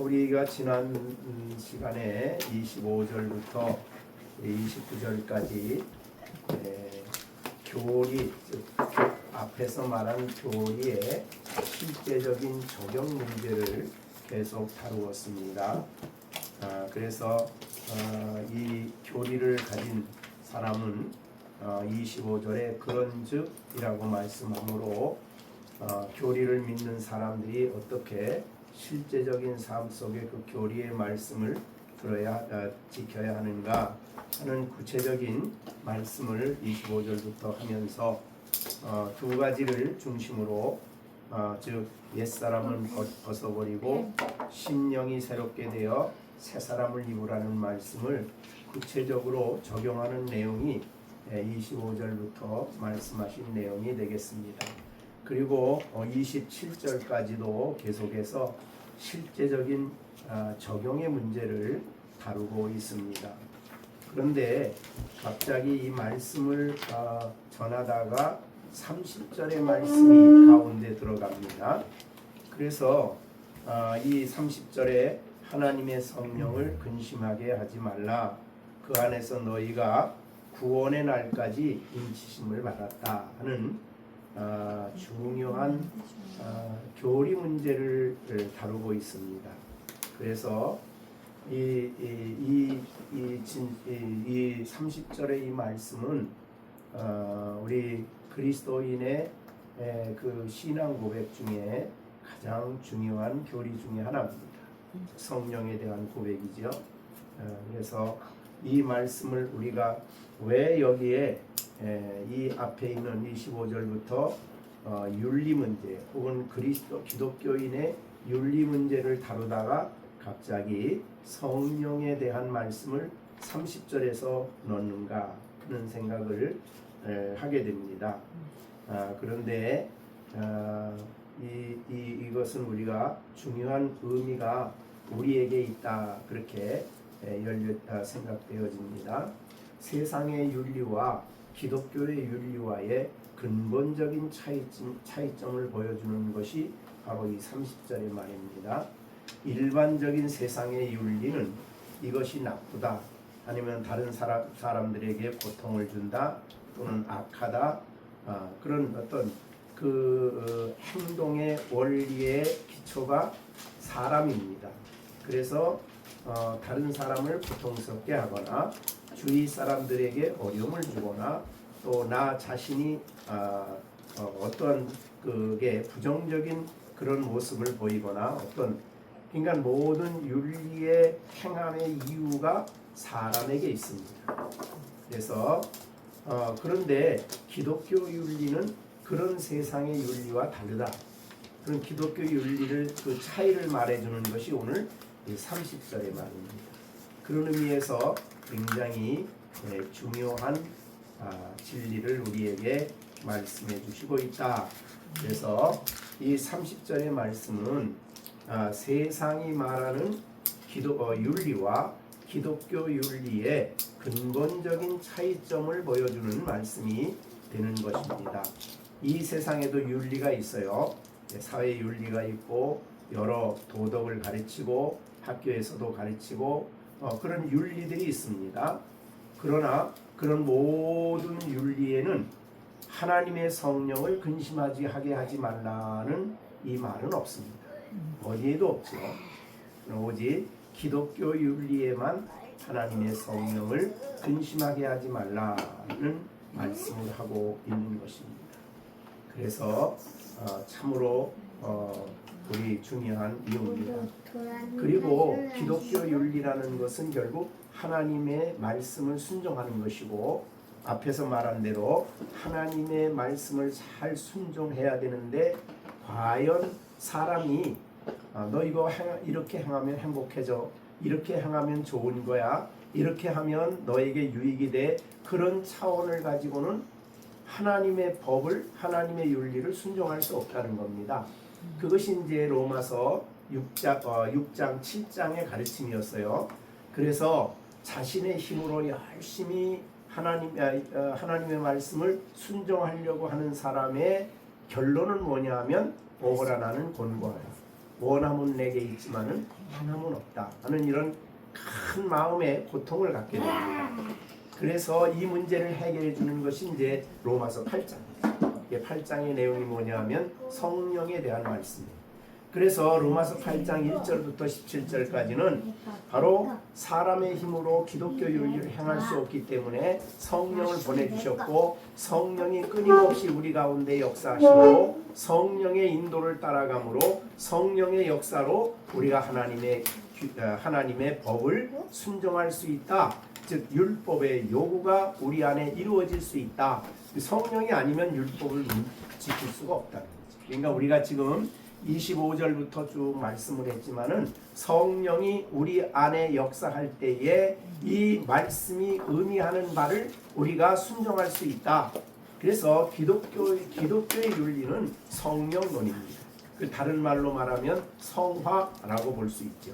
우리가 지난 시간에 25절부터 29절까지 교리, 즉 앞에서 말한 교리의 실제적인 적용 문제를 계속 다루었습니다. 그래서 이 교리를 가진 사람은 25절에 그런즉이라고 말씀하므로 교리를 믿는 사람들이 어떻게 실제적인 삶 속에 그 교리의 말씀을 지켜야 하는가 하는 구체적인 말씀을 25절부터 하면서 두 가지를 중심으로 즉 옛사람은 벗어버리고 신령이 새롭게 되어 새사람을 입으라는 말씀을 구체적으로 적용하는 내용이 25절부터 말씀하신 내용이 되겠습니다. 그리고 27절까지도 계속해서 실제적인 적용의 문제를 다루고 있습니다. 그런데 갑자기 이 말씀을 전하다가 30절의 말씀이 가운데 들어갑니다. 그래서 이 30절에 하나님의 성령을 근심하게 하지 말라. 그 안에서 너희가 구원의 날까지 인치심을 받았다 하는 중요한 교리 문제를 다루고 있습니다. 그래서 이 30절의 이 말씀은 우리 그리스도인의 그 신앙 고백 중에 가장 중요한 교리 중에 하나입니다. 성령에 대한 고백이죠. 그래서 이 말씀을 우리가 왜 여기에 이 앞에 있는 25절부터 윤리 문제 혹은 기독교인의 윤리 문제를 다루다가 갑자기 성령에 대한 말씀을 30절에서 넣는가 하는 생각을 하게 됩니다. 그런데 이것은 우리가 중요한 의미가 우리에게 있다 그렇게 생각되어집니다. 세상의 윤리와 기독교의 윤리와의 근본적인 차이점을 보여주는 것이 바로 이 30절의 말입니다. 일반적인 세상의 윤리는 이것이 나쁘다 아니면 다른 사람들에게 고통을 준다 또는 악하다 그런 어떤 그 행동의 원리의 기초가 사람입니다. 그래서 다른 사람을 고통스럽게 하거나 주위 사람들에게 어려움을 주거나 또 나 자신이 어떤 그게 부정적인 그런 모습을 보이거나 그러니까 모든 윤리의 행함의 이유가 사람에게 있습니다. 그래서 그런데 기독교 윤리는 그런 세상의 윤리와 다르다. 그런 기독교 윤리를 그 차이를 말해주는 것이 오늘 30절의 말입니다. 그런 의미에서 굉장히 중요한 진리를 우리에게 말씀해 주시고 있다. 그래서 이 30절의 말씀은 세상이 말하는 윤리와 기독교 윤리의 근본적인 차이점을 보여주는 말씀이 되는 것입니다. 이 세상에도 윤리가 있어요. 사회 윤리가 있고 여러 도덕을 가르치고 학교에서도 가르치고 그런 윤리들이 있습니다. 그러나 그런 모든 윤리에는 하나님의 성령을 근심하게 하지 말라는 이 말은 없습니다. 어디에도 없죠. 오직 기독교 윤리에만 하나님의 성령을 근심하게 하지 말라는 말씀을 하고 있는 것입니다. 그래서 참으로 우리 중요한 이유입니다. 그리고 기독교 윤리라는 것은 결국 하나님의 말씀을 순종하는 것이고 앞에서 말한 대로 하나님의 말씀을 잘 순종해야 되는데 과연 사람이 너 이거 이렇게 행하면 행복해져, 이렇게 행하면 좋은 거야, 이렇게 하면 너에게 유익이 돼, 그런 차원을 가지고는 하나님의 법을, 하나님의 윤리를 순종할 수 없다는 겁니다. 그것이 이제 로마서 6장 7장의 가르침이었어요. 그래서 자신의 힘으로 열심히 하나님의 말씀을 순종하려고 하는 사람의 결론은 뭐냐 하면 오호라 나는 곤고하라. 원함은 내게 있지만은 행함은 없다 하는 이런 큰 마음의 고통을 갖게 됩니다. 그래서 이 문제를 해결해 주는 것이 이제 로마서 8장입니다. 8장의 내용이 뭐냐면 성령에 대한 말씀입니다. 그래서 로마서 8장 1절부터 17절까지는 바로 사람의 힘으로 기독교 윤리를 행할 수 없기 때문에 성령을 보내주셨고 성령이 끊임없이 우리 가운데 역사하시고 성령의 인도를 따라가므로 성령의 역사로 우리가 하나님의 법을 순종할 수 있다. 즉 율법의 요구가 우리 안에 이루어질 수 있다. 성령이 아니면 율법을 지킬 수가 없다는 거죠. 그러니까 우리가 지금 25절부터 쭉 말씀을 했지만은 성령이 우리 안에 역사할 때에 이 말씀이 의미하는 바를 우리가 순종할 수 있다. 그래서 기독교의 윤리는 성령론입니다. 그 다른 말로 말하면 성화라고 볼 수 있죠.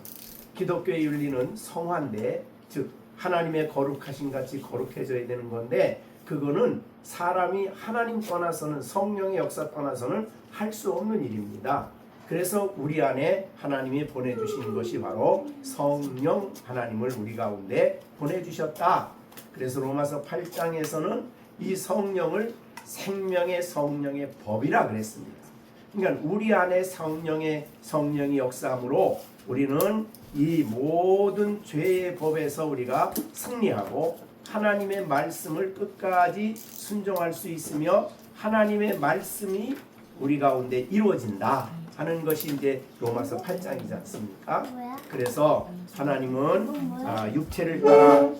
기독교의 윤리는 성화인데 즉 하나님의 거룩하신 같이 거룩해져야 되는 건데 그거는 사람이 하나님 떠나서는 성령의 역사 떠나서는 할 수 없는 일입니다. 그래서 우리 안에 하나님이 보내주신 것이 바로 성령 하나님을 우리 가운데 보내주셨다. 그래서 로마서 8장에서는 이 성령을 생명의 성령의 법이라 그랬습니다. 그러니까 우리 안에 성령이 역사함으로 우리는 이 모든 죄의 법에서 우리가 승리하고 하나님의 말씀을 끝까지 순종할 수 있으며 하나님의 말씀이 우리 가운데 이루어진다 하는 것이 이제 로마서 8장이지 않습니까? 그래서 하나님은 육체를 따라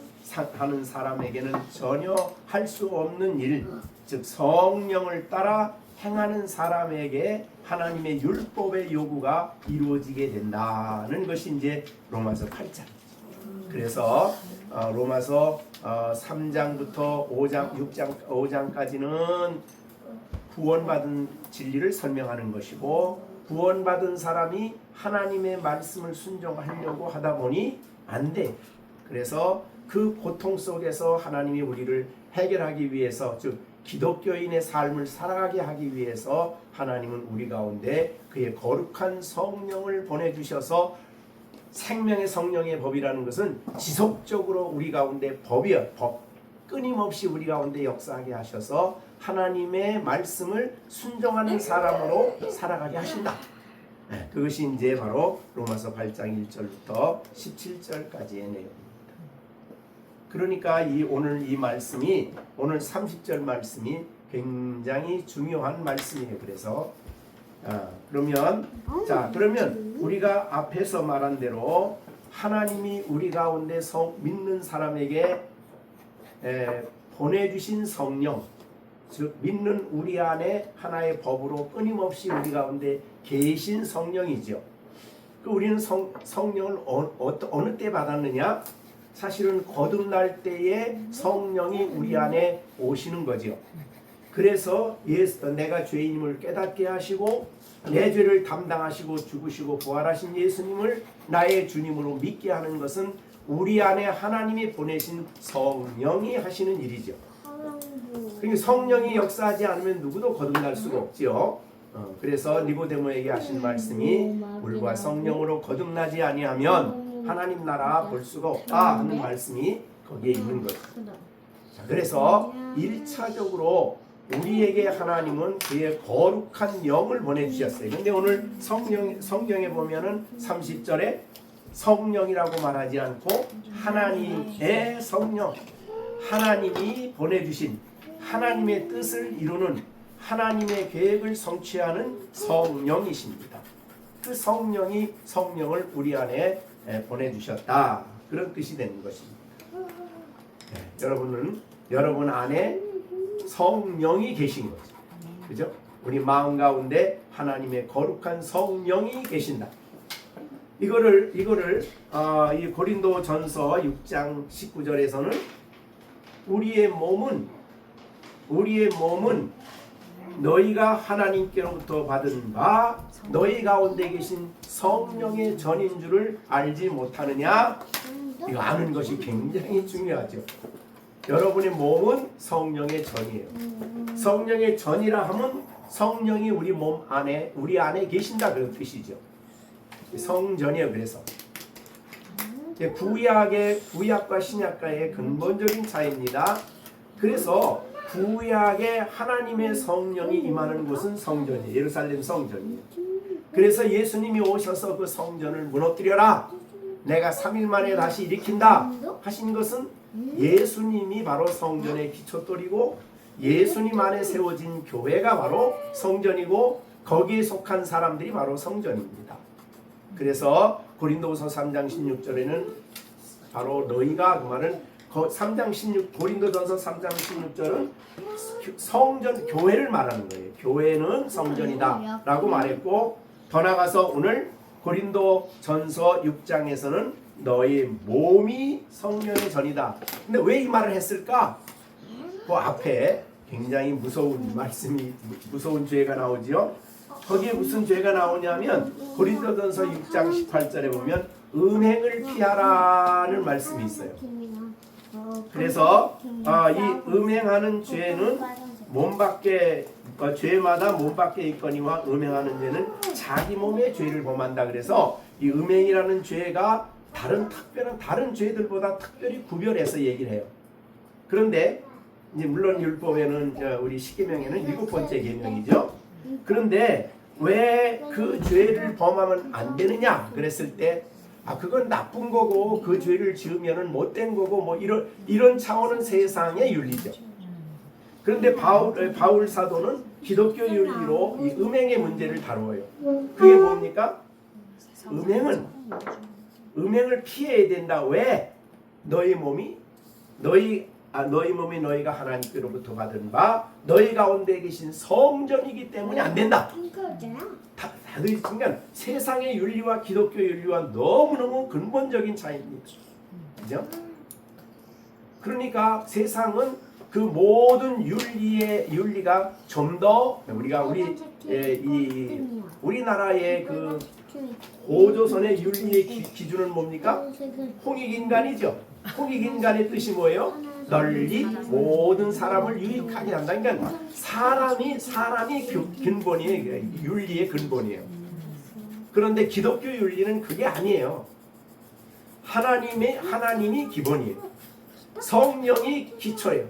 하는 사람에게는 전혀 할 수 없는 일, 즉 성령을 따라 행하는 사람에게 하나님의 율법의 요구가 이루어지게 된다는 것이 이제 로마서 8장. 그래서 로마서 3장부터 5장까지는 구원받은 진리를 설명하는 것이고 구원받은 사람이 하나님의 말씀을 순종하려고 하다 보니 안 돼. 그래서 그 고통 속에서 하나님이 우리를 해결하기 위해서 즉 기독교인의 삶을 살아가게 하기 위해서 하나님은 우리 가운데 그의 거룩한 성령을 보내주셔서 생명의 성령의 법이라는 것은 지속적으로 우리 가운데 법 끊임없이 우리 가운데 역사하게 하셔서 하나님의 말씀을 순종하는 사람으로 살아가게 하신다. 그것이 이제 바로 로마서 8장 1절부터 17절까지의 내용입니다. 그러니까 오늘 이 말씀이 오늘 30절 말씀이 굉장히 중요한 말씀이에요. 그래서 그러면 우리가 앞에서 말한 대로 하나님이 우리 가운데 믿는 사람에게 보내주신 성령, 즉 믿는 우리 안에 하나의 법으로 끊임없이 우리 가운데 계신 성령이죠. 우리는 성령을 어느 때 받았느냐? 사실은 거듭날 때에 성령이 우리 안에 오시는 거죠. 그래서 내가 죄인임을 깨닫게 하시고 내 죄를 담당하시고 죽으시고 부활하신 예수님을 나의 주님으로 믿게 하는 것은 우리 안에 하나님이 보내신 성령이 하시는 일이죠. 그러니까 성령이 역사하지 않으면 누구도 거듭날 수가 없지요. 그래서 니고데모에게 하신 말씀이 물과 성령으로 거듭나지 아니하면 하나님 나라 볼 수가 없다 하는 말씀이 거기에 있는 거죠. 자, 그래서 1차적으로 우리에게 하나님은 그의 거룩한 영을 보내주셨어요. 근데 오늘 성경에 보면은 30절에 성령이라고 말하지 않고 하나님의 성령, 하나님이 보내주신 하나님의 뜻을 이루는 하나님의 계획을 성취하는 성령이십니다. 그 성령을 우리 안에 보내주셨다. 그런 뜻이 되는 것입니다. 여러분 안에 성령이 계신 거죠. 그죠? 우리 마음 가운데 하나님의 거룩한 성령이 계신다. 이거를 이 고린도전서 6장 19절에서는 우리의 몸은 너희가 하나님께로부터 받은 바 너희 가운데 계신 성령의 전인 줄을 알지 못하느냐? 이거 아는 것이 굉장히 중요하죠. 여러분의 몸은 성령의 전이에요. 성령의 전이라 하면 성령이 우리 안에 계신다 그런 뜻이죠. 성전이에요. 그래서 구약과 신약과의 근본적인 차이입니다. 그래서 구약에 하나님의 성령이 임하는 곳은 성전이에요. 예루살렘 성전이에요. 그래서 예수님이 오셔서 그 성전을 무너뜨려라, 내가 3일 만에 다시 일으킨다 하신 것은 예수님이 바로 성전의 기초돌이고 예수님 안에 세워진 교회가 바로 성전이고 거기에 속한 사람들이 바로 성전입니다. 그래서 고린도후서 3장 16절에는 바로 너희가, 그 말은 3장 16 고린도전서 3장 16절은 성전 교회를 말하는 거예요. 교회는 성전이다 라고 말했고, 더 나가서 오늘 고린도전서 6장에서는 너희 몸이 성령의 전이다. 근데 왜 이 말을 했을까? 그 앞에 굉장히 무서운 말씀이, 무서운 죄가 나오지요. 거기에 무슨 죄가 나오냐면 고린도전서 6장 18절에 보면 음행을 피하라는 말씀이 있어요. 그래서 이 음행하는 죄는 몸밖에, 죄마다 몸밖에 있거니와 음행하는 죄는 자기 몸의 죄를 범한다. 그래서 이 음행이라는 죄가 특별한 다른 죄들보다 특별히 구별해서 얘기를 해요. 그런데 이제 물론 율법에는 우리 십계명에는 7번째 계명이죠. 그런데 왜 그 죄를 범하면 안 되느냐 그랬을 때, 그건 나쁜 거고 그 죄를 지으면은 못된 거고 뭐 이런 차원은 세상의 윤리죠. 그런데 바울 사도는 기독교 윤리로 이 음행의 문제를 다루어요. 그게 뭡니까? 음행을 피해야 된다. 왜? 너희 몸이 너희가 하나님께로부터 받은 바 너희 가운데 계신 성전이기 때문에 안 된다. 다들 그러니까 세상의 윤리와 기독교 윤리와 너무너무 근본적인 차이입니다. 그죠? 그러니까 세상은 그 모든 윤리가 좀 더 우리나라의 그 고조선의 윤리의 기준은 뭡니까? 홍익인간이죠. 홍익인간의 뜻이 뭐예요? 널리 모든 사람을 유익하게 한다. 그러니까 사람이 근본이에요. 윤리의 근본이에요. 그런데 기독교 윤리는 그게 아니에요. 하나님이 기본이에요. 성령이 기초예요.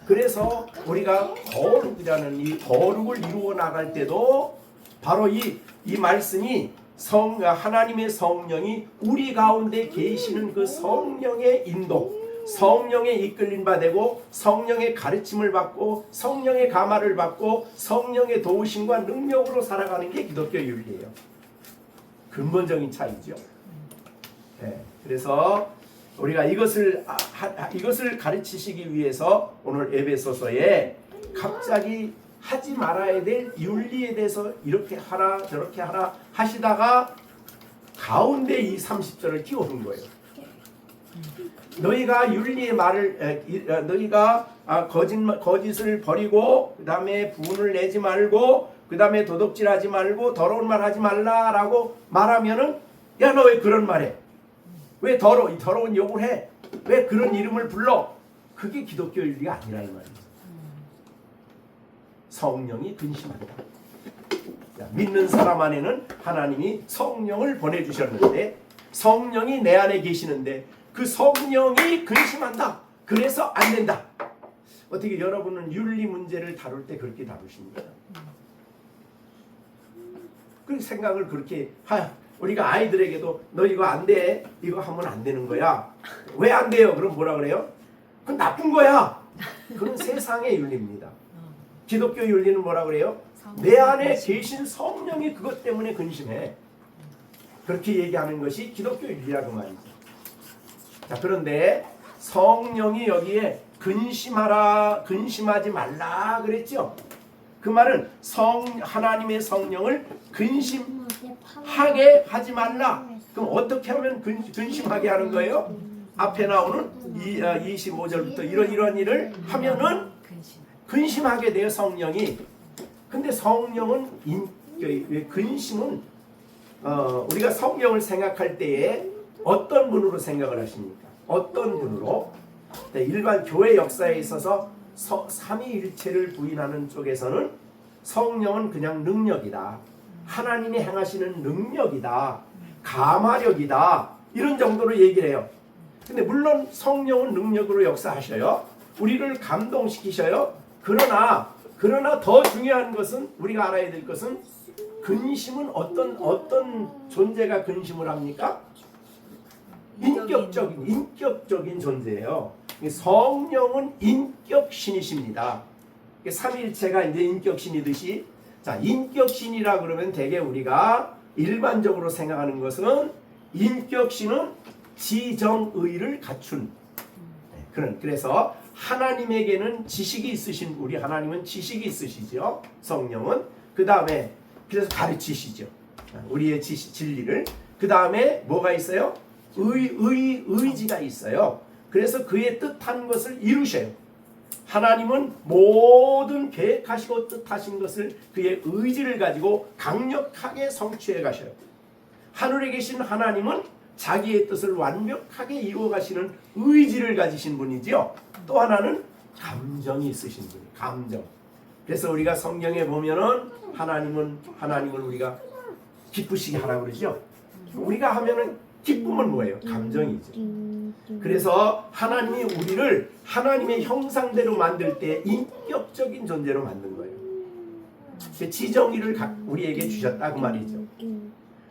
그래서 우리가 거룩이라는 이 거룩을 이루어 나갈 때도 바로 이 말씀이 하나님의 성령이 우리 가운데 계시는 그 성령의 인도, 성령의 이끌림 받고 성령의 가르침을 받고 성령의 감화를 받고 성령의 도우심과 능력으로 살아가는 게 기독교 윤리예요. 근본적인 차이죠. 네, 그래서 우리가 이것을 가르치시기 위해서 오늘 에베소서에 갑자기 하지 말아야 될 윤리에 대해서 이렇게 하라 저렇게 하라 하시다가 가운데 이 30절을 끼워둔 거예요. 너희가 윤리의 말을 너희가 거짓을 버리고 그 다음에 분을 내지 말고 그 다음에 도둑질하지 말고 더러운 말 하지 말라라고 말하면은 야 너 왜 그런 말해? 왜 더러운 욕을 해? 왜 그런 이름을 불러? 그게 기독교 윤리가 아니라 이 말이에요. 성령이 근심한다. 믿는 사람 안에는 하나님이 성령을 보내주셨는데 성령이 내 안에 계시는데 그 성령이 근심한다. 그래서 안 된다. 어떻게 여러분은 윤리 문제를 다룰 때 그렇게 다루십니까? 그 생각을 그렇게 우리가 아이들에게도 너 이거 안 돼. 이거 하면 안 되는 거야. 왜 안 돼요? 그럼 뭐라 그래요? 그건 나쁜 거야. 그건 세상의 윤리입니다. 기독교 윤리는 뭐라 그래요? 내 안에 계신 성령이 그것 때문에 근심해. 그렇게 얘기하는 것이 기독교 윤리라고 말이죠. 자, 그런데 성령이 여기에 근심하지 말라 그랬죠. 그 말은 하나님의 성령을 근심하게 하지 말라. 그럼 어떻게 하면 근심하게 하는 거예요? 앞에 나오는 25절부터 이런 일을 하면은 근심하게 돼요, 성령이. 근데 성령은 근심은 우리가 성령을 생각할 때에 어떤 분으로 생각을 하십니까? 어떤 분으로? 일반 교회 역사에 있어서 삼위일체를 부인하는 쪽에서는 성령은 그냥 능력이다. 하나님이 행하시는 능력이다. 감화력이다. 이런 정도로 얘기를 해요. 근데 물론 성령은 능력으로 역사하셔요. 우리를 감동시키셔요. 그러나 더 중요한 것은 우리가 알아야 될 것은 근심은 어떤 존재가 근심을 합니까? 인격적인 존재예요. 성령은 인격신이십니다. 삼위일체가 이제 인격신이듯이, 자, 인격신이라 그러면 대개 우리가 일반적으로 생각하는 것은 인격신은 지정의를 갖춘 그래서 하나님에게는 지식이 있으신, 우리 하나님은 지식이 있으시죠. 성령은. 그 다음에 그래서 가르치시죠. 우리의 진리를. 그 다음에 뭐가 있어요? 의지가 있어요. 그래서 그의 뜻한 것을 이루셔요. 하나님은 모든 계획하시고 뜻하신 것을 그의 의지를 가지고 강력하게 성취해 가셔요. 하늘에 계신 하나님은 자기의 뜻을 완벽하게 이루어 가시는 의지를 가지신 분이지요. 또 하나는 감정이 있으신 분이에요. 감정. 그래서 우리가 성경에 보면은 하나님을 우리가 기쁘시게 하라고 그러죠. 우리가 하면은 기쁨은 뭐예요? 감정이죠. 그래서 하나님이 우리를 하나님의 형상대로 만들 때 인격적인 존재로 만든 거예요. 지정의를 우리에게 주셨다 그 말이죠.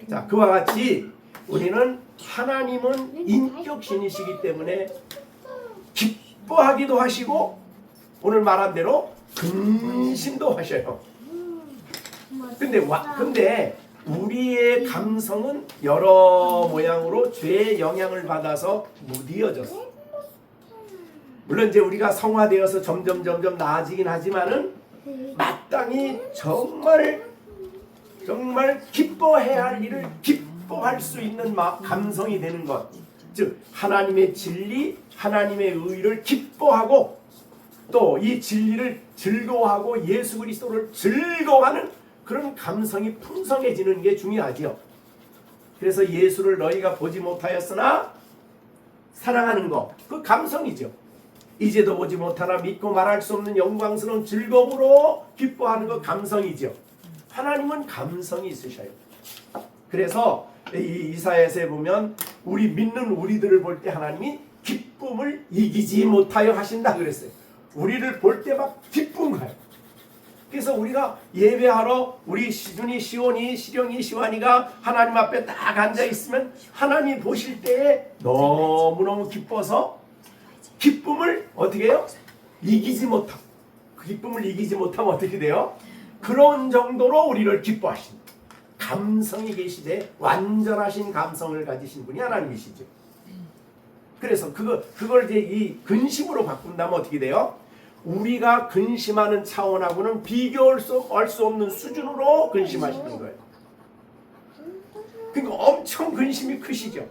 자, 그와 같이 우리는 하나님은 인격신이시기 때문에 기뻐하기도 하시고 오늘 말한 대로 근심도 하셔요. 근데 우리의 감성은 여러 모양으로 죄의 영향을 받아서 무뎌졌어. 물론 이제 우리가 성화되어서 점점 나아지긴 하지만은 마땅히 정말 기뻐해야 할 일을 기뻐할 수 있는 감성이 되는 것, 즉 하나님의 진리, 하나님의 의를 기뻐하고 또 이 진리를 즐거워하고 예수 그리스도를 즐거워하는 그런 감성이 풍성해지는 게 중요하지요. 그래서 예수를 너희가 보지 못하였으나 사랑하는 것, 그 감성이죠. 이제도 보지 못하나 믿고 말할 수 없는 영광스러운 즐거움으로 기뻐하는 것, 감성이죠. 하나님은 감성이 있으셔요. 그래서 이 이사야서에 보면 우리 믿는 우리들을 볼 때 하나님이 기쁨을 이기지 못하여 하신다 그랬어요. 우리를 볼 때 막 기쁜 거예요. 그래서 우리가 예배하러 우리 시준이, 시온이, 시령이, 시완이가 하나님 앞에 딱 앉아 있으면 하나님 보실 때에 너무너무 기뻐서 기쁨을 어떻게 해요? 이기지 못하고, 그 기쁨을 이기지 못하면 어떻게 돼요? 그런 정도로 우리를 기뻐하신다. 감성이 계시되 완전하신 감성을 가지신 분이 하나님이시죠. 그래서 그걸 이제 이 근심으로 바꾼다면 어떻게 돼요? 우리가 근심하는 차원하고는 비교할 수 없는 수준으로 근심하시는 거예요. 그러니까 엄청 근심이 크시죠.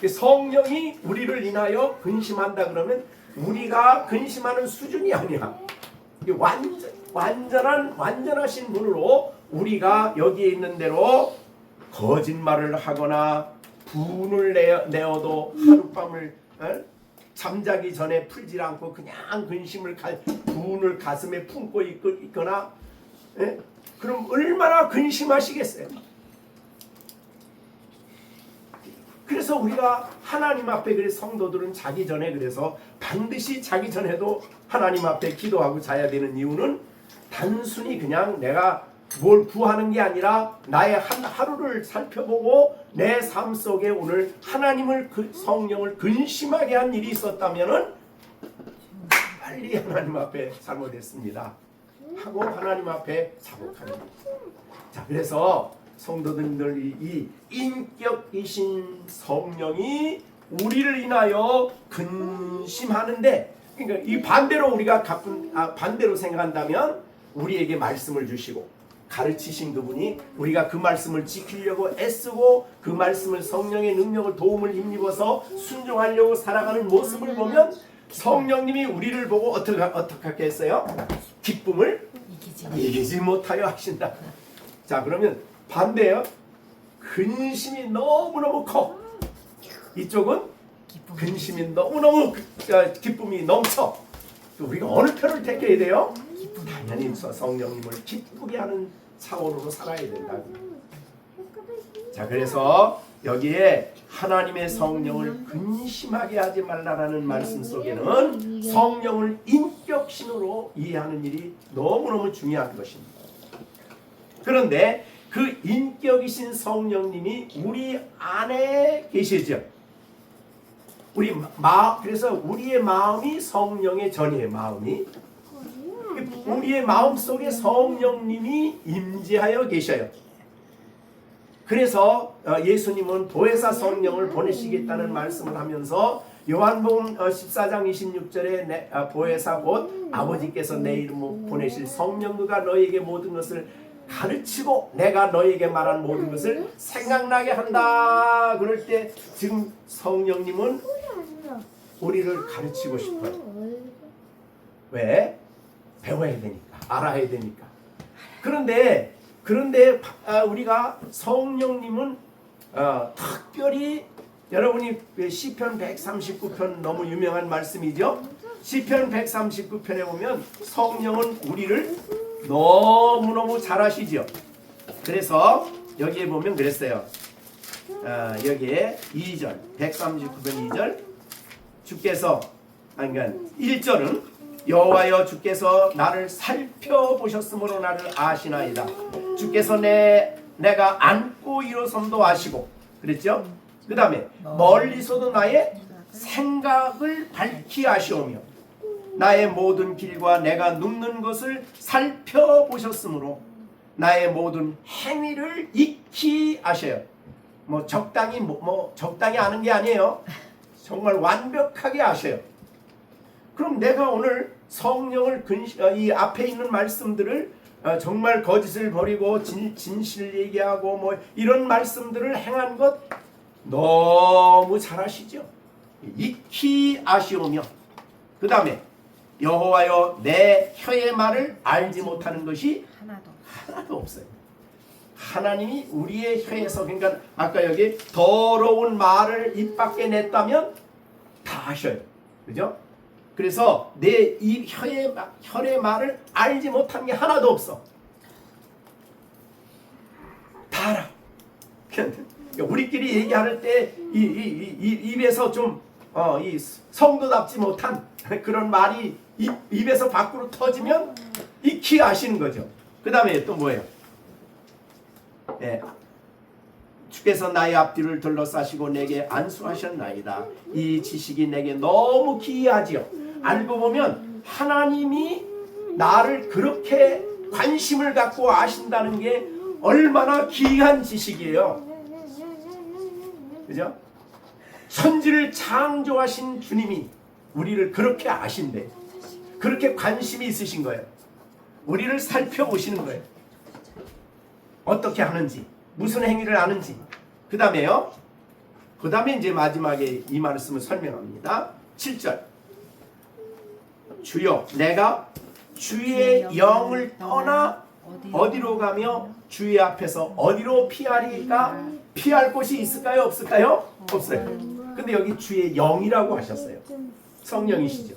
성령이 우리를 인하여 근심한다 그러면 우리가 근심하는 수준이 아니야. 완전하신 분으로 우리가 여기에 있는 대로 거짓말을 하거나 분을 내어도 하룻밤을 잠자기 전에 풀지 않고 그냥 분을 가슴에 품고 있거나, 그럼 얼마나 근심하시겠어요. 그래서 우리가 하나님 앞에, 그래서 성도들은 자기 전에, 그래서 반드시 자기 전에도 하나님 앞에 기도하고 자야 되는 이유는 단순히 그냥 내가 뭘 구하는 게 아니라 나의 한 하루를 살펴보고 내 삶 속에 오늘 하나님을, 성령을 근심하게 한 일이 있었다면은 빨리 하나님 앞에 잘못했습니다 하고 하나님 앞에 자복하는 거예요. 자, 그래서 성도들이 이 인격이신 성령이 우리를 인하여 근심하는데, 그러니까 이 반대로 우리가 반대로 생각한다면 우리에게 말씀을 주시고 가르치신 그분이 우리가 그 말씀을 지키려고 애쓰고 그 말씀을 성령의 능력을 도움을 힘입어서 순종하려고 살아가는 모습을 보면 성령님이 우리를 보고 어떻게 했어요? 기쁨을 이기지 못하여 하신다. 자, 그러면 반대예요. 근심이 너무너무 커. 이쪽은 근심이 너무너무 기쁨이 넘쳐. 우리가 어느 편을 택해야 돼요? 당연히 성령님을 기쁘게 하는 차원으로 살아야 된다. 자, 그래서 여기에 하나님의 성령을 근심하게 하지 말라라는 말씀 속에는 성령을 인격신으로 이해하는 일이 너무너무 중요한 것입니다. 그런데 그 인격이신 성령님이 우리 안에 계시죠. 그래서 우리의 마음이 성령의 전이에요. 마음이. 우리의 마음 속에 성령님이 임재하여 계셔요. 그래서 예수님은 보혜사 성령을 보내시겠다는 말씀을 하면서 요한복음 14장 26절에 보혜사 곧 아버지께서 내 이름으로 보내실 성령 그가 너에게 모든 것을 가르치고 내가 너에게 말한 모든 것을 생각나게 한다. 그럴 때 지금 성령님은 우리를 가르치고 싶어요. 왜? 배워야 되니까, 알아야 되니까. 그런데 우리가 성령님은 특별히 여러분이 시편 139편 너무 유명한 말씀이죠. 시편 139편에 보면 성령은 우리를 너무너무 잘 아시죠. 그래서 여기에 보면 그랬어요. 여기에 2절 139편 2절 주께서 그러니까 1절은 여호와여 주께서 나를 살펴보셨으므로 나를 아시나이다. 주께서 내가 앉고 일어섬도 아시고 그랬죠. 그 다음에 멀리서도 나의 생각을 밝히 아시오며 나의 모든 길과 내가 눕는 것을 살펴보셨으므로 나의 모든 행위를 익히 아셔요. 적당히 적당히 아는 게 아니에요. 정말 완벽하게 아셔요. 그럼 내가 오늘 성령을 이 앞에 있는 말씀들을 정말 거짓을 버리고 진실을 얘기하고 이런 말씀들을 행한 것 너무 잘 아시죠? 익히 아시오며 그 다음에 여호와여 내 혀의 말을 알지 못하는 것이 하나도 없어요. 하나님이 우리의 혀에서 그러니까 아까 여기 더러운 말을 입 밖에 냈다면 다 하셔요. 그죠? 그래서 내 이 혀의 말을 알지 못한 게 하나도 없어. 다 알아. 우리끼리 얘기할 때 입에서 좀 이 성도답지 못한 그런 말이 입에서 밖으로 터지면 익히 아시는 거죠. 그 다음에 또 뭐예요? 주께서 나의 앞뒤를 둘러싸시고 내게 안수하셨나이다. 이 지식이 내게 너무 기이하지요. 알고 보면 하나님이 나를 그렇게 관심을 갖고 아신다는 게 얼마나 귀한 지식이에요. 그죠? 천지를 창조하신 주님이 우리를 그렇게 아신대. 그렇게 관심이 있으신 거예요. 우리를 살펴보시는 거예요. 어떻게 하는지, 무슨 행위를 하는지. 그 다음에 이제 마지막에 이 말씀을 설명합니다. 7절. 주여, 내가 주의 영을 떠나 어디로 가며 주의 앞에서 어디로 피하리까? 피할 곳이 있을까요? 없을까요? 없어요. 근데 여기 주의 영이라고 하셨어요. 성령이시죠.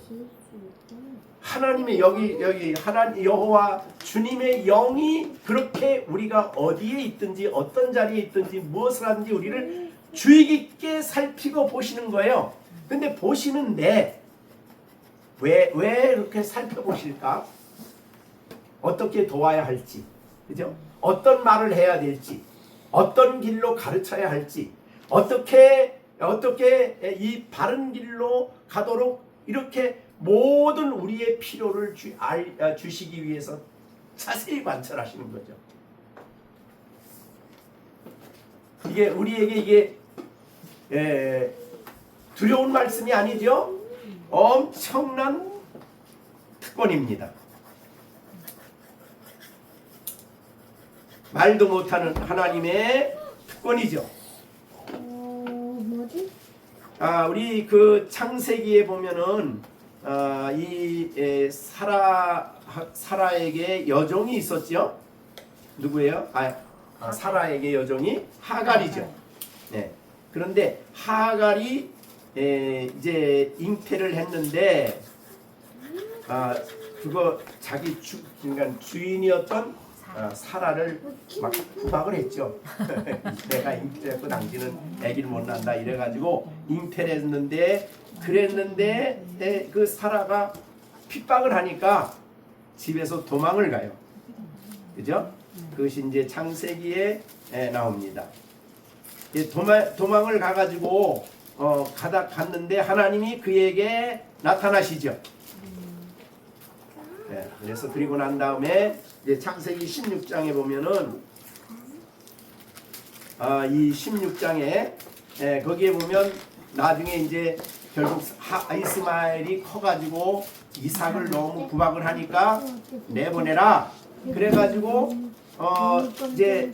하나님의 여기 하나님 여호와 주님의 영이 그렇게 우리가 어디에 있든지 어떤 자리에 있든지 무엇을 하든지 우리를 주의 깊게 살피고 보시는 거예요. 근데 보시는데 왜 이렇게 살펴보실까? 어떻게 도와야 할지, 그죠? 어떤 말을 해야 될지, 어떤 길로 가르쳐야 할지, 어떻게 이 바른 길로 가도록 이렇게 모든 우리의 필요를 주시기 위해서 자세히 관찰하시는 거죠. 이게 우리에게 두려운 말씀이 아니죠. 엄청난 특권입니다. 말도 못하는 하나님의 특권이죠. 뭐지? 우리 그 창세기에 보면은 사라에게 여종이 있었죠. 누구예요? 사라에게 여종이 하갈이죠. 네. 그런데 하갈이 이제 잉태를 했는데 그거 자기 그러니까 주인이었던 사라를 막 구박을 했죠. 내가 잉태했고 당신은 아기를 못 낳는다 이래가지고 잉태를 했는데 그랬는데 그 사라가 핍박을 하니까 집에서 도망을 가요. 그죠? 그것이 이제 창세기에 나옵니다. 도망을 가가지고 갔는데 하나님이 그에게 나타나시죠. 그래서 그리고 난 다음에 이제 창세기 16장에 보면은 이 16장에 거기에 보면 나중에 이제 결국 이스마엘이 커가지고 이삭을 너무 구박을 하니까 내보내라. 그래가지고 이제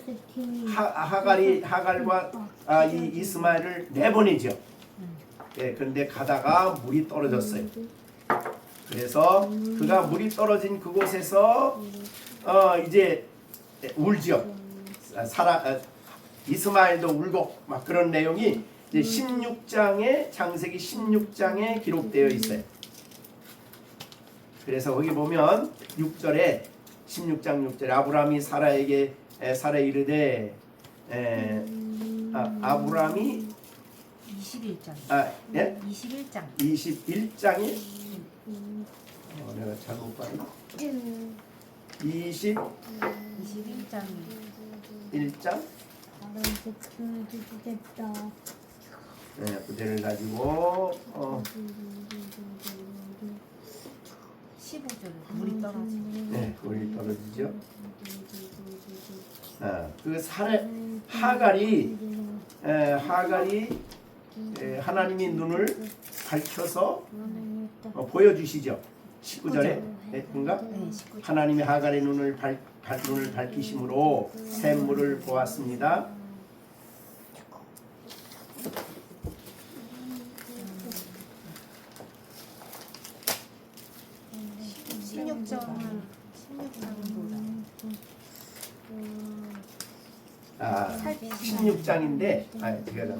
하갈과 이 이스마엘을 내보내죠. 그런데 가다가 물이 떨어졌어요. 그래서 그가 물이 떨어진 그곳에서 이제 울죠. 이스마엘도 울고 막 그런 내용이 이제 16장에 창세기 16장에 기록되어 있어요. 그래서 거기 보면 6절에 16장 6절에 아브라함이 사라에게 이르되 아브라함이 21장. 예? 21장. 21장이 내가 잘못 봤나? 21장 21장이 그대를 가지고 15절 물이 떨어지고. 물이 떨어지죠. 그 하갈이 하나님이 눈을 밝혀서 보여주시죠. 19절에 그런가? 하나님이 하갈의 눈을 밝히심으로 샘물을 보았습니다. 아, 16장인데 제가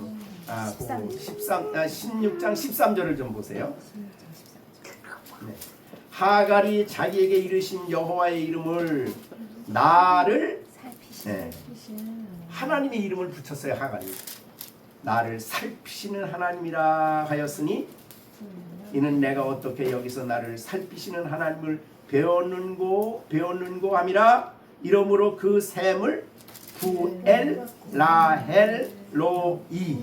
16장 13절을 좀 보세요. 네. 하갈이 자기에게 이르신 여호와의 이름을 나를 하나님의 이름을 붙였어요. 하갈이 나를 살피시는 하나님이라 하였으니 이는 내가 어떻게 여기서 나를 살피시는 하나님을 배웠는고 함이라. 이러므로 그 샘을 부엘 라헬 로이,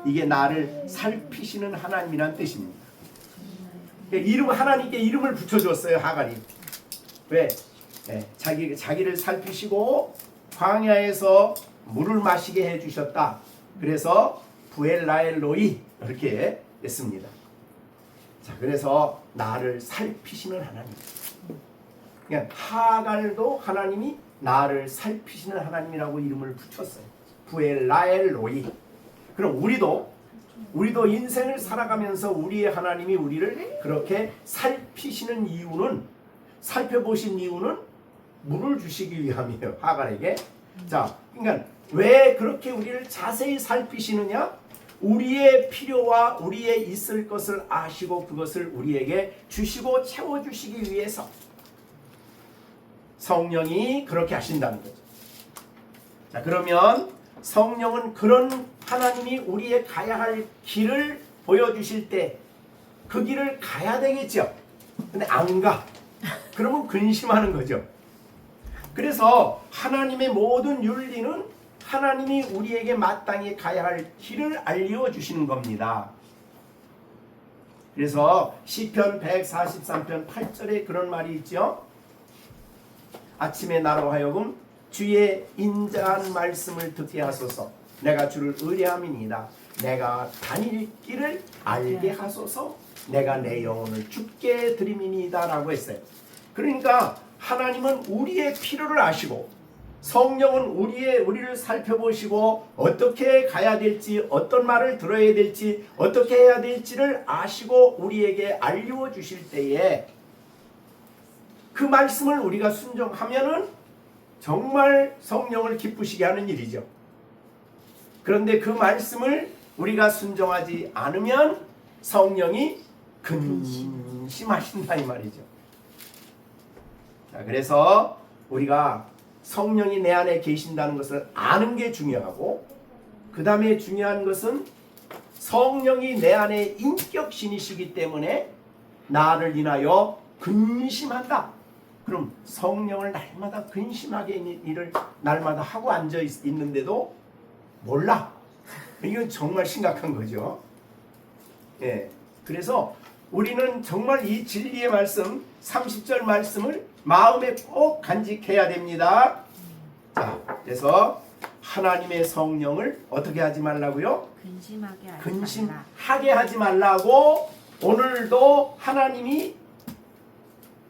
이게 나를 살피시는 하나님이란 뜻입니다. 하나님께 이름을 붙여줬어요. 하갈이 왜? 자기를 살피시고 광야에서 물을 마시게 해주셨다. 그래서 부엘 라헬 로이 이렇게 했습니다. 자, 그래서 나를 살피시는 하나님. 그러니까 하갈도 하나님이 나를 살피시는 하나님이라고 이름을 붙였어요. 부엘 라헬 로이. 그럼 우리도 인생을 살아가면서 우리의 하나님이 우리를 그렇게 살피시는 이유는, 살펴보신 이유는 물을 주시기 위함이에요. 하갈에게. 자, 그러니까 왜 그렇게 우리를 자세히 살피시느냐? 우리의 필요와 우리의 있을 것을 아시고 그것을 우리에게 주시고 채워주시기 위해서 성령이 그렇게 하신다는 거죠. 자, 그러면 성령은 그런 하나님이 우리의 가야 할 길을 보여주실 때 그 길을 가야 되겠죠. 근데 안 가. 그러면 근심하는 거죠. 그래서 하나님의 모든 윤리는 하나님이 우리에게 마땅히 가야 할 길을 알려주시는 겁니다. 그래서 시편 143편 8절에 그런 말이 있죠. 아침에 나로 하여금 주의 인자한 말씀을 듣게 하소서. 내가 주를 의뢰함이니이다. 내가 다닐 길을 알게 하소서. 내가 내 영혼을 주께 드림이니이다 라고 했어요. 그러니까 하나님은 우리의 필요를 아시고 성령은 우리를 살펴보시고 어떻게 가야 될지, 어떤 말을 들어야 될지, 어떻게 해야 될지를 아시고 우리에게 알려주실 때에 그 말씀을 우리가 순종하면은 정말 성령을 기쁘시게 하는 일이죠. 그런데 그 말씀을 우리가 순종하지 않으면 성령이 근심하신다 이 말이죠. 자, 그래서 우리가 성령이 내 안에 계신다는 것을 아는 게 중요하고, 그 다음에 중요한 것은 성령이 내 안에 인격신이시기 때문에 나를 인하여 근심한다. 그럼 성령을 날마다 근심하게 있는 일을 날마다 하고 앉아 있는데도 몰라. 이건 정말 심각한 거죠. 예. 그래서 우리는 정말 이 진리의 말씀 30절 말씀을 마음에 꼭 간직해야 됩니다. 자, 그래서 하나님의 성령을 어떻게 하지 말라고요? 근심하게 하지 말라고 오늘도 하나님이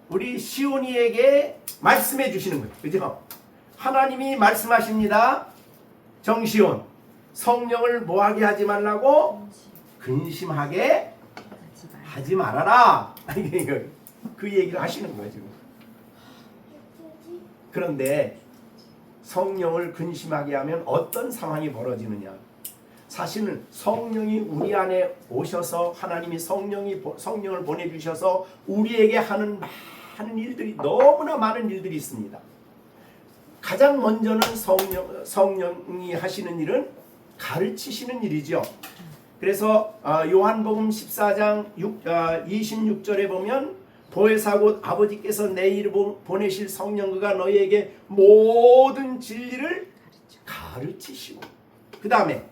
우리 시온이에게 말씀해 주시는 거예요. 그죠? 하나님이 말씀하십니다. 정시온, 성령을 뭐하게 하지 말라고? 근심하게 하지 말아라. 그 얘기를 하시는 거예요 지금. 그런데 성령을 근심하게 하면 어떤 상황이 벌어지느냐? 사실은 성령이 우리 안에 오셔서 하나님이 성령을 보내주셔서 우리에게 하는 많은 일들이, 너무나 많은 일들이 있습니다. 가장 먼저는 성령이 하시는 일은 가르치시는 일이죠. 그래서 요한복음 14장 26절에 보면 보혜사 곧 아버지께서 내 이름으로 보내실 성령 그가 너희에게 모든 진리를 가르치시고, 그 다음에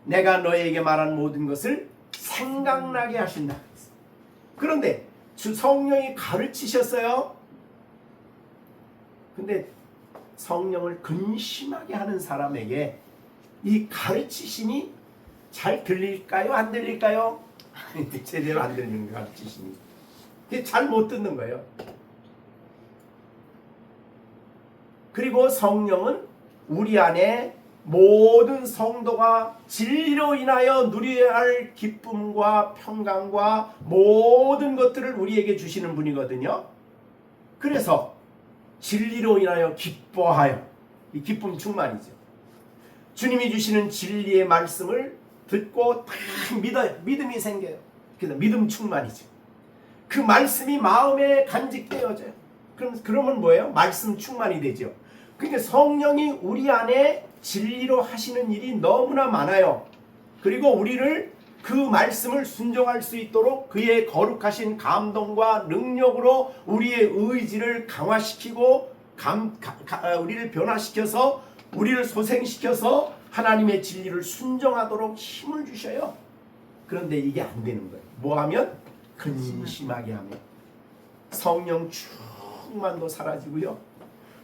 내가 너희에게 말한 모든 것을 생각나게 하신다. 그런데 주 성령이 가르치셨어요. 근데 성령을 근심하게 하는 사람에게 이 가르치심이 잘 들릴까요? 안 들릴까요? 제대로 안 들리는 거, 가르치심이. 잘 못 듣는 거예요. 그리고 성령은 우리 안에 모든 성도가 진리로 인하여 누려야 할 기쁨과 평강과 모든 것들을 우리에게 주시는 분이거든요. 그래서 진리로 인하여 기뻐하여, 이 기쁨 충만이죠. 주님이 주시는 진리의 말씀을 듣고 딱 믿어요. 믿음이 생겨요. 그래서 믿음 충만이죠. 그 말씀이 마음에 간직되어져요. 그러면 뭐예요? 말씀 충만이 되죠. 그러니까 성령이 우리 안에 진리로 하시는 일이 너무나 많아요. 그리고 우리를 그 말씀을 순종할 수 있도록 그의 거룩하신 감동과 능력으로 우리의 의지를 강화시키고 우리를 변화시켜서 우리를 소생시켜서 하나님의 진리를 순종하도록 힘을 주셔요. 그런데 이게 안 되는 거예요. 뭐 하면? 근심하게 하면. 성령 충만도 사라지고요.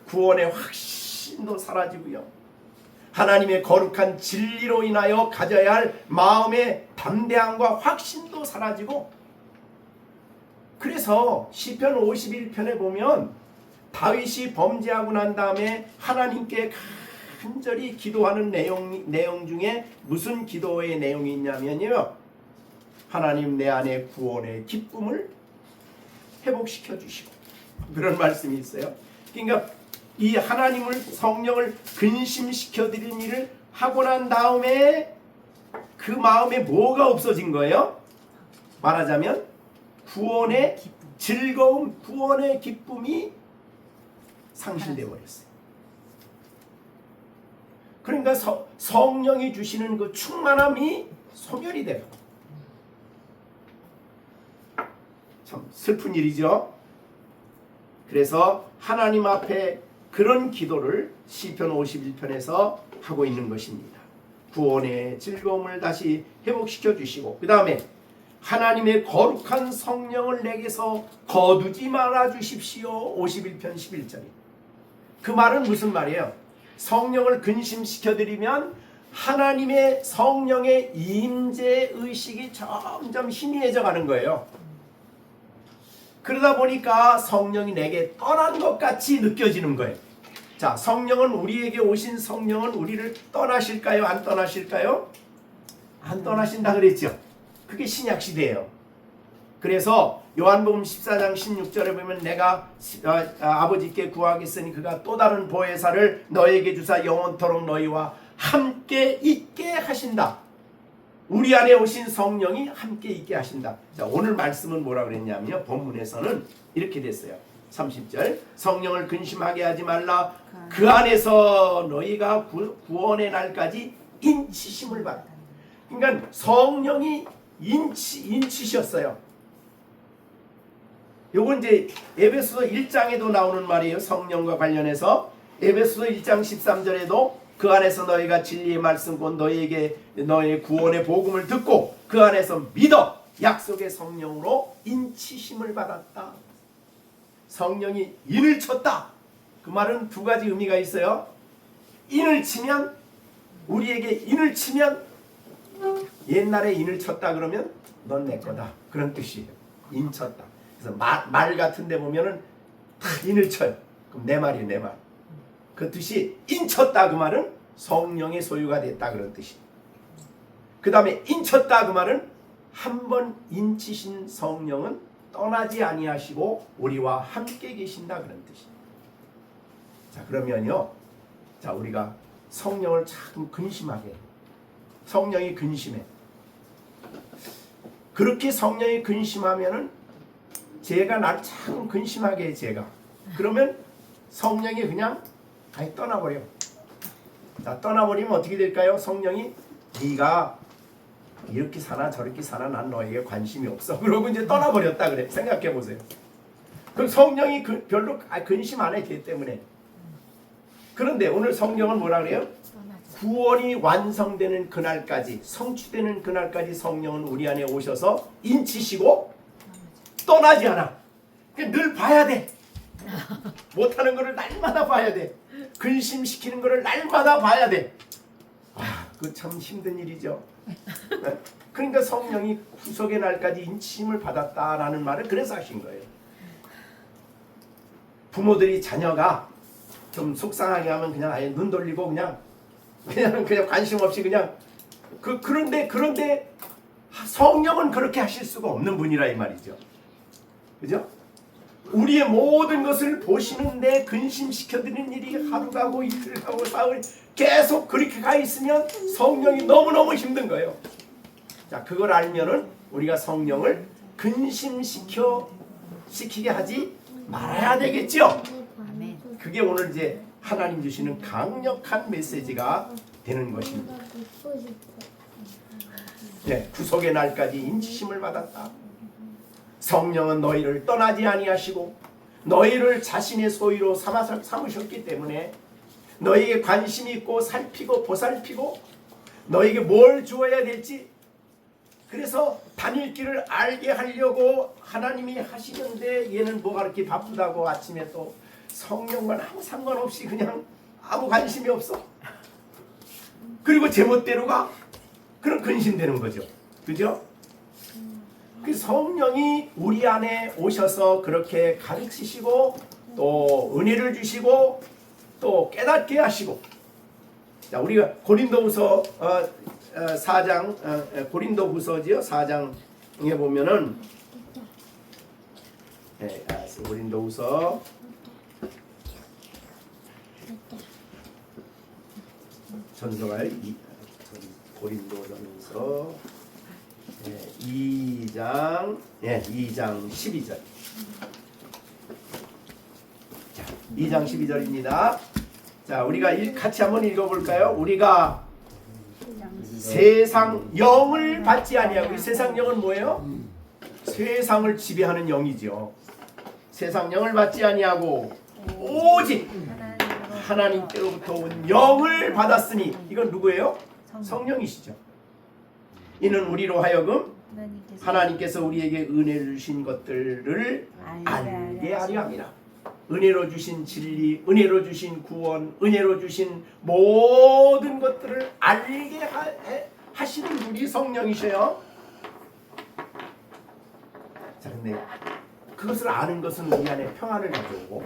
구원의 확신도 사라지고요. 하나님의 거룩한 진리로 인하여 가져야 할 마음의 담대함과 확신도 사라지고, 그래서 시편 51편에 보면 다윗이 범죄하고 난 다음에 하나님께 간절히 기도하는 내용 중에 무슨 기도의 내용이 있냐면요, 하나님 내 안에 구원의 기쁨을 회복시켜 주시고, 그런 말씀이 있어요. 그러니까 이 하나님을, 성령을 근심시켜 드리는 일을 하고 난 다음에 그 마음에 뭐가 없어진 거예요? 말하자면 구원의 즐거움, 구원의 기쁨이 상실되어 버렸어요. 그러니까 성령이 주시는 그 충만함이 소멸이 돼요. 참 슬픈 일이죠. 그래서 하나님 앞에 그런 기도를 시편 51편에서 하고 있는 것입니다. 구원의 즐거움을 다시 회복시켜 주시고, 그 다음에 하나님의 거룩한 성령을 내게서 거두지 말아 주십시오. 51편 11절에. 그 말은 무슨 말이에요? 성령을 근심시켜 드리면 하나님의 성령의 임재 의식이 점점 희미해져 가는 거예요. 그러다 보니까 성령이 내게 떠난 것 같이 느껴지는 거예요. 자, 성령은, 우리에게 오신 성령은 우리를 떠나실까요? 안 떠나실까요? 안 떠나신다 그랬죠. 그게 신약 시대예요. 그래서 요한복음 14장 16절에 보면 내가 아버지께 구하겠으니 그가 또 다른 보혜사를 너에게 주사 영원토록 너희와 함께 있게 하신다. 우리 안에 오신 성령이 함께 있게 하신다. 자, 오늘 말씀은 뭐라 그랬냐면요, 본문에서는 이렇게 됐어요. 30절 성령을 근심하게 하지 말라. 그 안에서 너희가 구원의 날까지 인치심을 받아. 그러니까 성령이 인치셨어요. 요건 이제 에베소서 1장에도 나오는 말이에요. 성령과 관련해서 에베소서 1장 13절에도 그 안에서 너희가 진리의 말씀 곧 너희에게 너희의 구원의 복음을 듣고 그 안에서 믿어 약속의 성령으로 인치심을 받았다. 성령이 인을 쳤다. 그 말은 두 가지 의미가 있어요. 인을 치면 우리에게 인을 치면 옛날에 인을 쳤다 그러면 넌 내 거다. 그런 뜻이에요. 인 쳤다. 그래서 말 같은 데 보면은 탁 인을 쳐요. 그럼 내 말이에요. 내 말. 그 뜻이 인쳤다 그 말은 성령의 소유가 됐다 그런 뜻이에요. 그 다음에 인쳤다 그 말은 한 번 인치신 성령은 떠나지 아니하시고 우리와 함께 계신다 그런 뜻이에요. 자 그러면요. 자 우리가 성령을 참 근심하게 해요. 성령이 근심해. 그렇게 성령이 근심하면은 제가 날 참 근심하게 해 제가. 그러면 성령이 그냥 아예 떠나버려. 자 떠나버리면 어떻게 될까요? 성령이 네가 이렇게 사나 저렇게 사나 난 너에게 관심이 없어. 그러고 이제 떠나버렸다 그래. 생각해 보세요. 그럼 성령이 별로 근심 안 했기 때문에. 그런데 오늘 성경은 뭐라 그래요? 구원이 완성되는 그날까지 성취되는 그날까지 성령은 우리 안에 오셔서 인치시고 떠나지 않아. 늘 봐야 돼. 못하는 거를 날마다 봐야 돼. 근심시키는 거를 날마다 봐야 돼. 그거 참 힘든 일이죠. 그러니까 성령이 구속의 날까지 인치심을 받았다라는 말을 그래서 하신 거예요. 부모들이 자녀가 좀 속상하게 하면 그냥 아예 눈 돌리고 그냥 관심 없이 그냥 그런데 성령은 그렇게 하실 수가 없는 분이라 이 말이죠. 그죠? 우리의 모든 것을 보시는데 근심시켜드리는 일이 하루 가고 이틀 가고 사흘 계속 그렇게 가 있으면 성령이 너무너무 힘든 거예요. 자, 그걸 알면은 우리가 성령을 근심시키게 하지 말아야 되겠죠. 그게 오늘 이제 하나님 주시는 강력한 메시지가 되는 것입니다. 네, 구속의 날까지 인치심을 받았다. 성령은 너희를 떠나지 아니하시고 너희를 자신의 소유로 삼으셨기 때문에 너희에게 관심이 있고 살피고 보살피고 너희에게 뭘 주어야 될지 그래서 다닐 길을 알게 하려고 하나님이 하시는데 얘는 뭐가 그렇게 바쁘다고 아침에 또 성령만 아무 상관없이 그냥 아무 관심이 없어. 그리고 제멋대로 가. 그럼 근심되는 거죠. 그죠? 그 성령이 우리 안에 오셔서 그렇게 가르치시고 또 은혜를 주시고 또 깨닫게 하시고. 자, 우리가 고린도후서 4장 고린도후서지요. 4장에 보면은 고린도후서 전서가요. 고린도전서 2장 12절. 자, 2장 12절입니다. 자, 우리가 같이 한번 읽어볼까요? 우리가 세상 영을 받지 아니하고, 이 세상 영은 뭐예요? 세상을 지배하는 영이죠. 세상 영을 받지 아니하고 오직 하나님께로부터 온 영을 받았으니, 이건 누구예요? 성령이시죠. 이는 우리로 하여금 하나님께서 우리에게 은혜를 주신 것들을 알게 하려 함이라. 은혜로 주신 진리, 은혜로 주신 구원, 은혜로 주신 모든 것들을 알게 하시는 분이 성령이셔요. 자, 근데 그것을 아는 것은 우리 안에 평안을 가져오고,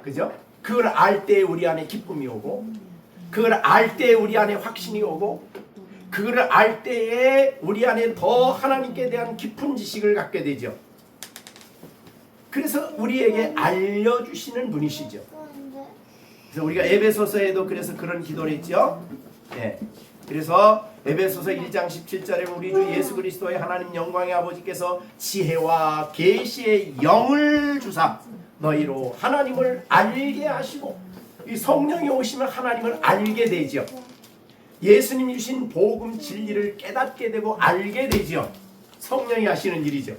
그죠? 그걸 알 때 우리 안에 기쁨이 오고, 그걸 알 때 우리 안에 확신이 오고, 그걸 알 때에 우리 안에 더 하나님께 대한 깊은 지식을 갖게 되죠. 그래서 우리에게 알려주시는 분이시죠. 그래서 우리가 에베소서에도 그래서 그런 기도를 했죠. 네. 그래서 에베소서 1장 17절에 우리 주 예수 그리스도의 하나님 영광의 아버지께서 지혜와 계시의 영을 주사 너희로 하나님을 알게 하시고, 이 성령이 오시면 하나님을 알게 되죠. 예수님이 주신 복음 진리를 깨닫게 되고 알게 되죠. 성령이 하시는 일이죠.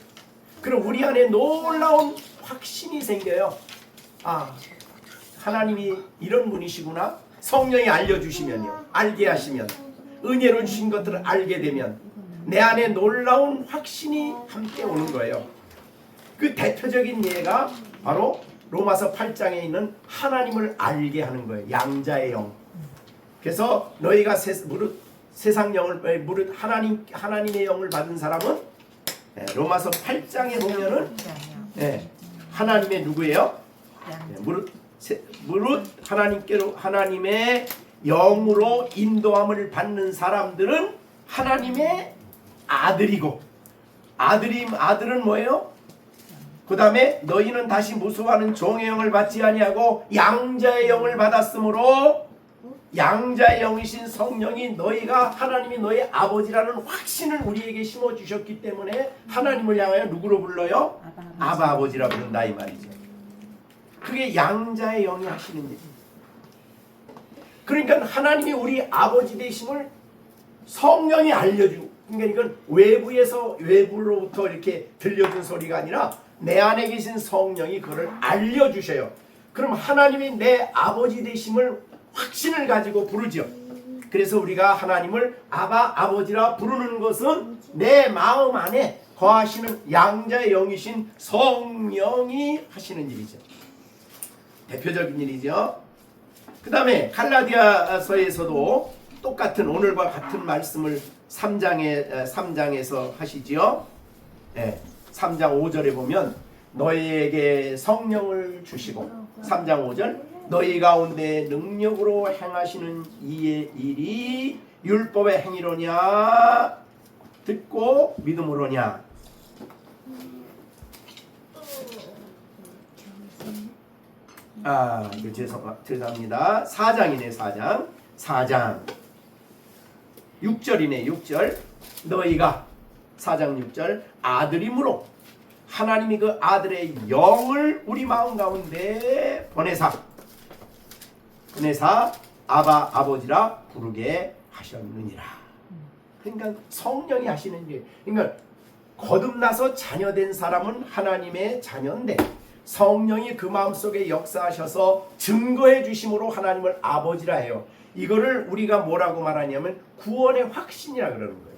그럼 우리 안에 놀라운 확신이 생겨요. 아, 하나님이 이런 분이시구나. 성령이 알려주시면요, 알게 하시면, 은혜로 주신 것들을 알게 되면 내 안에 놀라운 확신이 함께 오는 거예요. 그 대표적인 예가 바로 로마서 8장에 있는 하나님을 알게 하는 거예요. 양자의 영. 그래서 너희가 세상 영을 무릇 하나님의 영을 받은 사람은, 로마서 8장에 보면은 하나님의 누구예요? 무릇 하나님께로 하나님의 영으로 인도함을 받는 사람들은 하나님의 아들이고, 아들은 뭐예요? 그 다음에 너희는 다시 무수하는 종의 영을 받지 아니하고 양자의 영을 받았으므로, 양자의 영이신 성령이 너희가 하나님이 너희 아버지라는 확신을 우리에게 심어주셨기 때문에 하나님을 향하여 누구로 불러요? 아바 아버지라 부른다 이 말이죠. 그게 양자의 영이 하시는 일이에요. 그러니까 하나님이 우리 아버지 되심을 성령이 알려주고, 그러니까 이건 외부로부터 이렇게 들려준 소리가 아니라 내 안에 계신 성령이 그걸 알려주셔요. 그럼 하나님이 내 아버지 되심을 확신을 가지고 부르죠. 그래서 우리가 하나님을 아바 아버지라 부르는 것은 내 마음 안에 거하시는 양자의 영이신 성령이 하시는 일이죠. 대표적인 일이죠. 그 다음에 갈라디아서에서도 똑같은 오늘과 같은 말씀을 3장에서 하시지요. 3장 5절에 보면 너희에게 성령을 주시고, 3장 5절, 너희 가운데 능력으로 행하시는 이의 일이 율법의 행위로냐 듣고 믿음으로냐. 이거 죄송합니다. 4장이네. 4장 6절이네. 6절, 너희가 4장 6절 아들이므로 하나님이 그 아들의 영을 우리 마음 가운데 보내사 아바 아버지라 부르게 하셨느니라. 그러니까 성령이 하시는 일. 그러니까 거듭나서 자녀된 사람은 하나님의 자녀인데 성령이 그 마음속에 역사하셔서 증거해 주심으로 하나님을 아버지라 해요. 이거를 우리가 뭐라고 말하냐면 구원의 확신이라 그러는 거예요.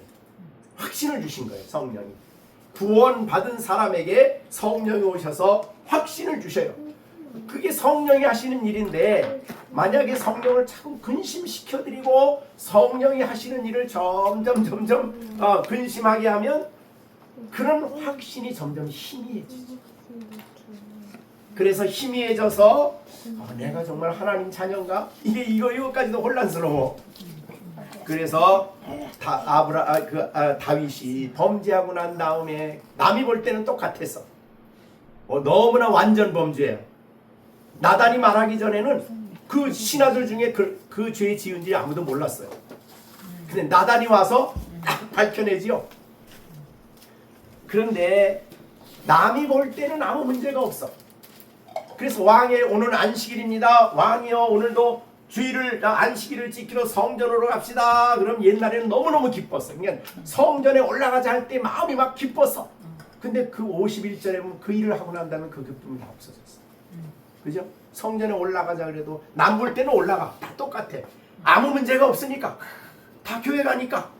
확신을 주신 거예요. 성령이. 구원 받은 사람에게 성령이 오셔서 확신을 주셔요. 그게 성령이 하시는 일인데, 만약에 성령을 자꾸 근심시켜드리고 성령이 하시는 일을 점점 근심하게 하면 그런 확신이 점점 희미해지죠. 그래서 희미해져서 내가 정말 하나님 자녀인가? 이거까지도 혼란스러워. 그래서 다윗이 범죄하고 난 다음에 남이 볼 때는 똑같았어. 너무나 완전 범죄예요. 나단이 말하기 전에는 그 신하들 중에 그 죄 지은지 아무도 몰랐어요. 근데 나단이 와서 딱 밝혀내지요. 그런데 남이 볼 때는 아무 문제가 없어. 그래서 왕의 오늘 안식일입니다. 왕이여 오늘도 주일을 안식일을 지키러 성전으로 갑시다. 그럼 옛날에는 너무너무 기뻤어. 그러니까 성전에 올라가자 할 때 마음이 막 기뻤어. 근데 그 51절에 보면 그 일을 하고 난 다음에 그 기쁨이 다 없어졌어. 그죠? 성전에 올라가자 그래도 남 볼 때는 올라가. 다 똑같아. 아무 문제가 없으니까. 다 교회 가니까.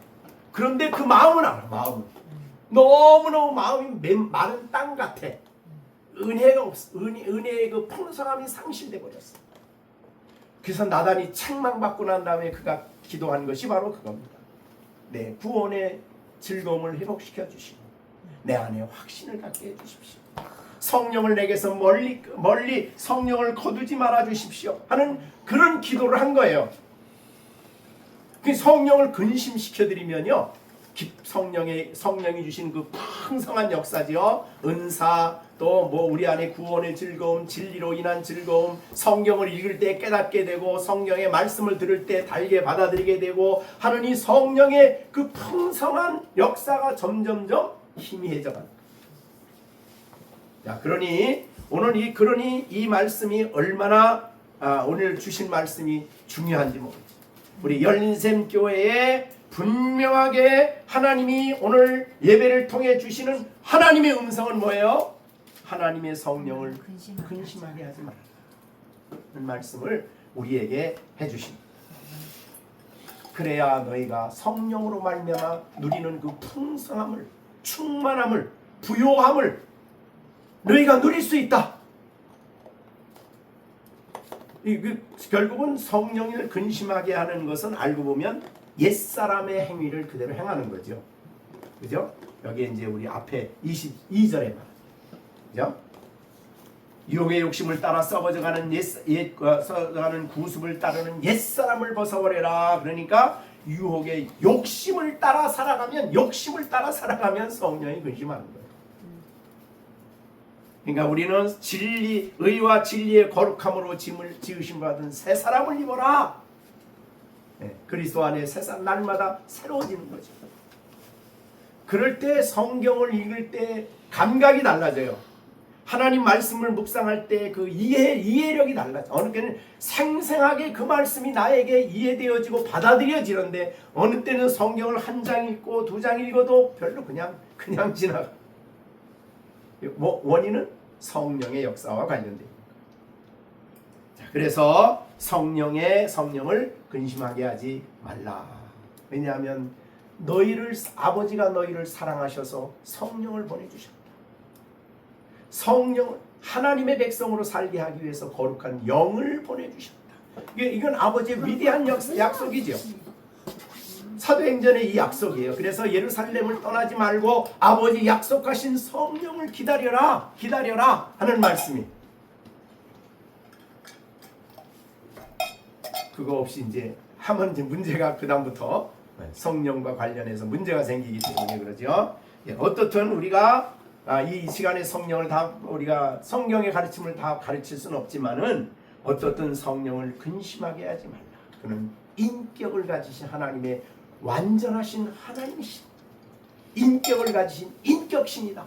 그런데 그 마음은 알아. 마음은. 너무너무 마음이 마른 땅 같아. 은혜가 없어. 은혜의 그 풍성함이 상실돼 버렸어. 그래서 나단이 책망받고 난 다음에 그가 기도한 것이 바로 그겁니다. 내 구원의 즐거움을 회복시켜 주시고 내 안에 확신을 갖게 해 주십시오. 성령을 내게서 멀리 성령을 거두지 말아 주십시오 하는 그런 기도를 한 거예요. 그 성령을 근심시켜 드리면요, 성령이 주신 그 풍성한 역사지요. 은사, 또 우리 안에 구원의 즐거움, 진리로 인한 즐거움, 성경을 읽을 때 깨닫게 되고 성령의 말씀을 들을 때 달게 받아들이게 되고 하는 이 성령의 그 풍성한 역사가 점점점 희미해져 간다. 자, 그러니 이 말씀이 얼마나 오늘 주신 말씀이 중요한지 모르겠어요. 우리 열린샘 교회에 분명하게 하나님이 오늘 예배를 통해 주시는 하나님의 음성은 뭐예요? 하나님의 성령을 근심하게 하지 마라. 는 말씀을 우리에게 해주십니다. 그래야 너희가 성령으로 말미암아 누리는 그 풍성함을, 충만함을, 부요함을 너희가 누릴 수 있다. 결국은 성령을 근심하게 하는 것은 알고 보면 옛사람의 행위를 그대로 행하는 거죠. 그죠? 여기 이제 우리 앞에 22절에 말합니다. 그죠? 유혹의 욕심을 따라 썩어져가는 썩어가는 구습을 따르는 옛사람을 벗어버려라. 그러니까 유혹의 욕심을 따라 살아가면 성령이 근심하는 거예요. 그러니까 우리는 의와 진리의 거룩함으로 지으심 받은 새 사람을 입어라. 그리스도 안에 새 사람 날마다 새로워지는 거죠. 그럴 때 성경을 읽을 때 감각이 달라져요. 하나님 말씀을 묵상할 때 그 이해력이 달라져. 어느 때는 생생하게 그 말씀이 나에게 이해되어지고 받아들여지는데 어느 때는 성경을 한 장 읽고 두 장 읽어도 별로 그냥 지나가. 원인은 성령의 역사와 관련됩니다. 자, 그래서 성령을 근심하게 하지 말라. 왜냐하면 아버지가 너희를 사랑하셔서 성령을 보내주셨다. 성령을 하나님의 백성으로 살게 하기 위해서 거룩한 영을 보내주셨다. 이건 아버지의 위대한 약속이죠. 사도행전의 이 약속이에요. 그래서 예루살렘을 떠나지 말고 아버지 약속하신 성령을 기다려라 하는 말씀이. 그거 없이 이제 하면 이제 문제가 그 다음부터 성령과 관련해서 문제가 생기기 때문에 그러죠. 어떻든 우리가 이 시간에 성령을 다 우리가 성경의 가르침을 다 가르칠 수는 없지만은 어떻든 성령을 근심하게 하지 말라. 그는 인격을 가지신 하나님의 완전하신 하나님이신 인격을 가지신 인격신이다.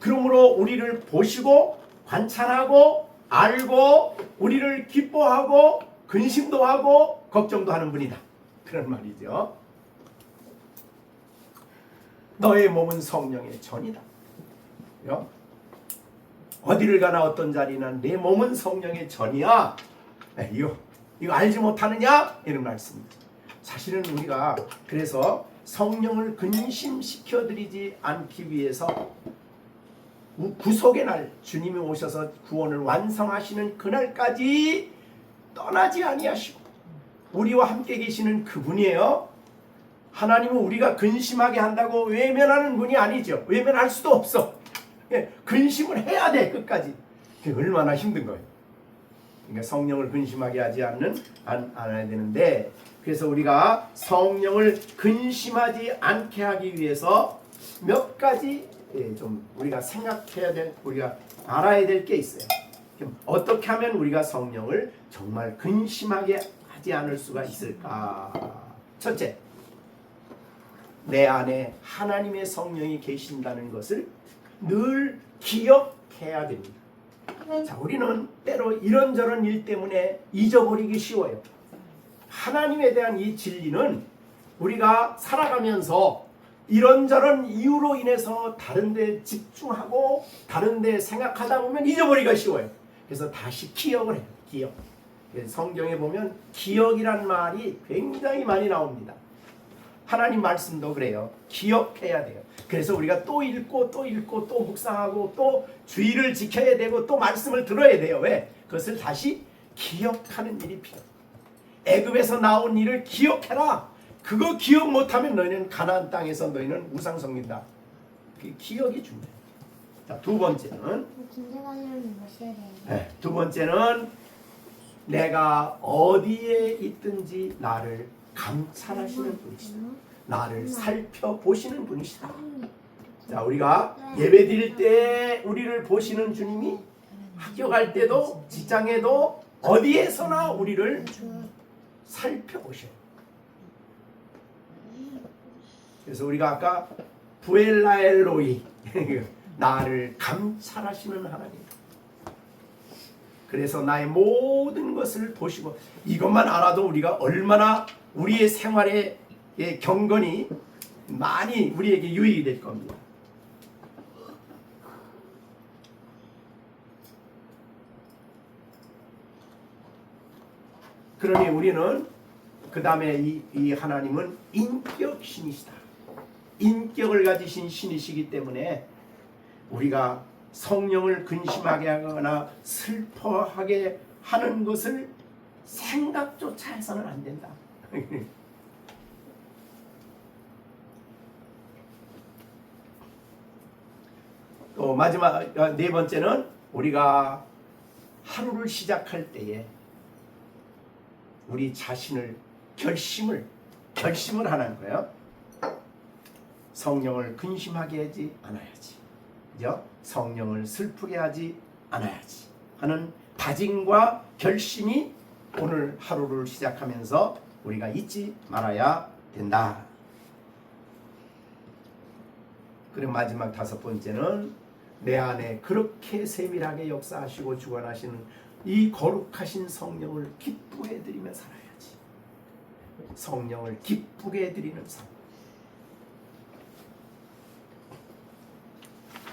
그러므로 우리를 보시고 관찰하고 알고 우리를 기뻐하고 근심도 하고 걱정도 하는 분이다. 그런 말이죠. 너의 몸은 성령의 전이다. 어디를 가나 어떤 자리나 내 몸은 성령의 전이야. 이거 알지 못하느냐? 이런 말씀입니다. 사실은 우리가 그래서 성령을 근심시켜드리지 않기 위해서 구속의 날 주님이 오셔서 구원을 완성하시는 그날까지 떠나지 아니하시고 우리와 함께 계시는 그분이에요. 하나님은 우리가 근심하게 한다고 외면하는 분이 아니죠. 외면할 수도 없어. 근심을 해야 돼 끝까지. 그게 얼마나 힘든 거예요. 그러니까 성령을 근심하게 하지 않아야 되는데 그래서 우리가 성령을 근심하지 않게 하기 위해서 몇 가지 좀 우리가 생각해야 될 우리가 알아야 될 게 있어요. 어떻게 하면 우리가 성령을 정말 근심하게 하지 않을 수가 있을까? 첫째, 내 안에 하나님의 성령이 계신다는 것을 늘 기억해야 됩니다. 자, 우리는 때로 이런저런 일 때문에 잊어버리기 쉬워요. 하나님에 대한 이 진리는 우리가 살아가면서 이런저런 이유로 인해서 다른 데 집중하고 다른 데 생각하다 보면 잊어버리기가 쉬워요. 그래서 다시 기억을 해요. 기억. 성경에 보면 기억이란 말이 굉장히 많이 나옵니다. 하나님 말씀도 그래요. 기억해야 돼요. 그래서 우리가 또 읽고 또 묵상하고 또 주의를 지켜야 되고 또 말씀을 들어야 돼요. 왜? 그것을 다시 기억하는 일이 필요해요. 애굽에서 나온 일을 기억해라. 그거 기억 못하면 너희는 가나안 땅에서 너희는 우상 섬긴다. 그 기억이 중요해요. 자, 두 번째는 두 번째는 내가 어디에 있든지 나를 감찰하시는 분이시다. 나를 살펴보시는 분이시다. 자, 우리가 예배 드릴 때 우리를 보시는 주님이 학교 갈 때도 직장에도 어디에서나 우리를 살펴보셔요. 그래서 우리가 아까 부엘라엘로이 나를 감찰하시는 하나님. 그래서 나의 모든 것을 보시고 이것만 알아도 우리가 얼마나 우리의 생활의 경건이 많이 우리에게 유익이 될 겁니다. 그러니 우리는 그 다음에 이 하나님은 인격신이시다. 인격을 가지신 신이시기 때문에 우리가 성령을 근심하게 하거나 슬퍼하게 하는 것을 생각조차 해서는 안 된다. 또 마지막 네 번째는 우리가 하루를 시작할 때에 우리 자신을 결심을 하는 거예요. 성령을 근심하게 하지 않아야지. 그죠? 성령을 슬프게 하지 않아야지 하는 다짐과 결심이 오늘 하루를 시작하면서 우리가 잊지 말아야 된다. 그리고 마지막 다섯 번째는 내 안에 그렇게 세밀하게 역사하시고 주관하시는 이 거룩하신 성령을 기쁘게 드리며 살아야지. 성령을 기쁘게 드리는 삶.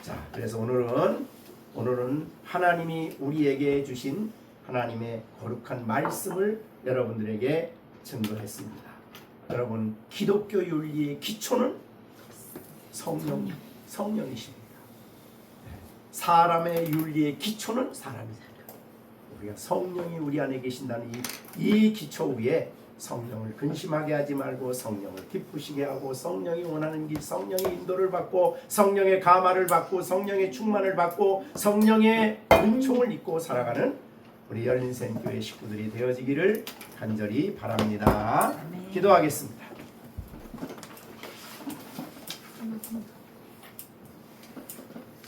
자, 그래서 오늘은 하나님이 우리에게 주신 하나님의 거룩한 말씀을 여러분들에게 증거했습니다. 여러분, 기독교 윤리의 기초는 성령이십니다. 사람의 윤리의 기초는 사람이다. 우리가 성령이 우리 안에 계신다는 이 기초 위에 성령을 근심하게 하지 말고 성령을 기쁘시게 하고 성령이 원하는 길, 성령의 인도를 받고 성령의 감화를 받고 성령의 충만을 받고 성령의 은총을 입고 살아가는 우리 열린샘교회 식구들이 되어지기를 간절히 바랍니다. 기도하겠습니다.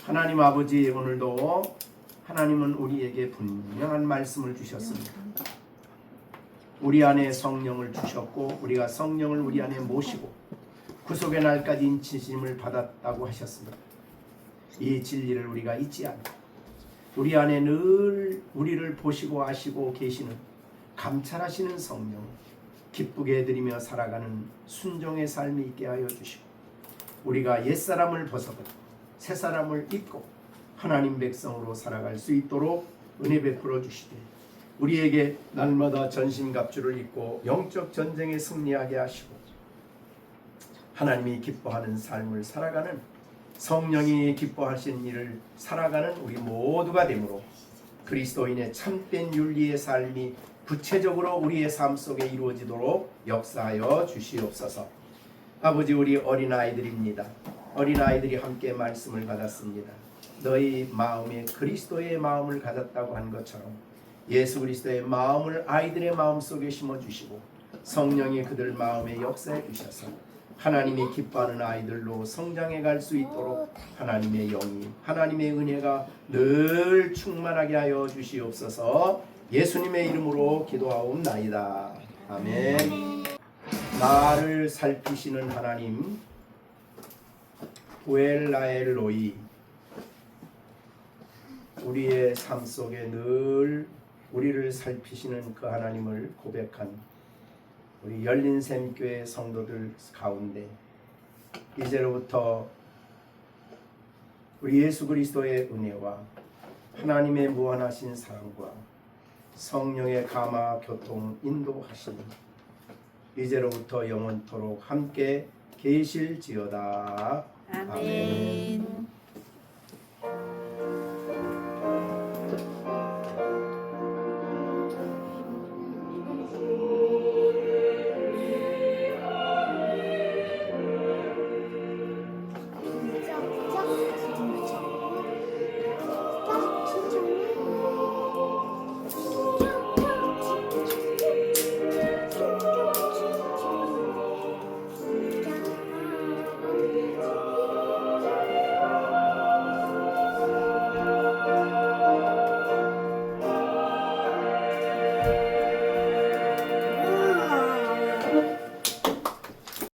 하나님 아버지, 오늘도 하나님은 우리에게 분명한 말씀을 주셨습니다. 우리 안에 성령을 주셨고 우리가 성령을 우리 안에 모시고 구속의 날까지 인치심을 받았다고 하셨습니다. 이 진리를 우리가 잊지 않고 우리 안에 늘 우리를 보시고 아시고 계시는 감찰하시는 성령 기쁘게 해드리며 살아가는 순종의 삶이 있게 하여 주시고 우리가 옛사람을 벗어버리고 새사람을 입고 하나님 백성으로 살아갈 수 있도록 은혜 베풀어 주시되 우리에게 날마다 전신갑주를 입고 영적 전쟁에 승리하게 하시고 하나님이 기뻐하는 삶을 살아가는 성령이 기뻐하신 일을 살아가는 우리 모두가 되므로 그리스도인의 참된 윤리의 삶이 구체적으로 우리의 삶 속에 이루어지도록 역사하여 주시옵소서. 아버지, 우리 어린아이들입니다. 어린아이들이 함께 말씀을 받았습니다. 너희 마음에 그리스도의 마음을 가졌다고 한 것처럼 예수 그리스도의 마음을 아이들의 마음속에 심어주시고 성령이 그들 마음에 역사해 주셔서 하나님이 기뻐하는 아이들로 성장해 갈 수 있도록 하나님의 영이 하나님의 은혜가 늘 충만하게 하여 주시옵소서. 예수님의 이름으로 기도하옵나이다. 아멘. 나를 살피시는 하나님 부엘라엘 로이, 우리의 삶 속에 늘 우리를 살피시는 그 하나님을 고백한 우리 열린샘교회 성도들 가운데 이제로부터 우리 예수 그리스도의 은혜와 하나님의 무한하신 사랑과 성령의 감화 교통 인도하시는 이제로부터 영원토록 함께 계실지어다. 아멘.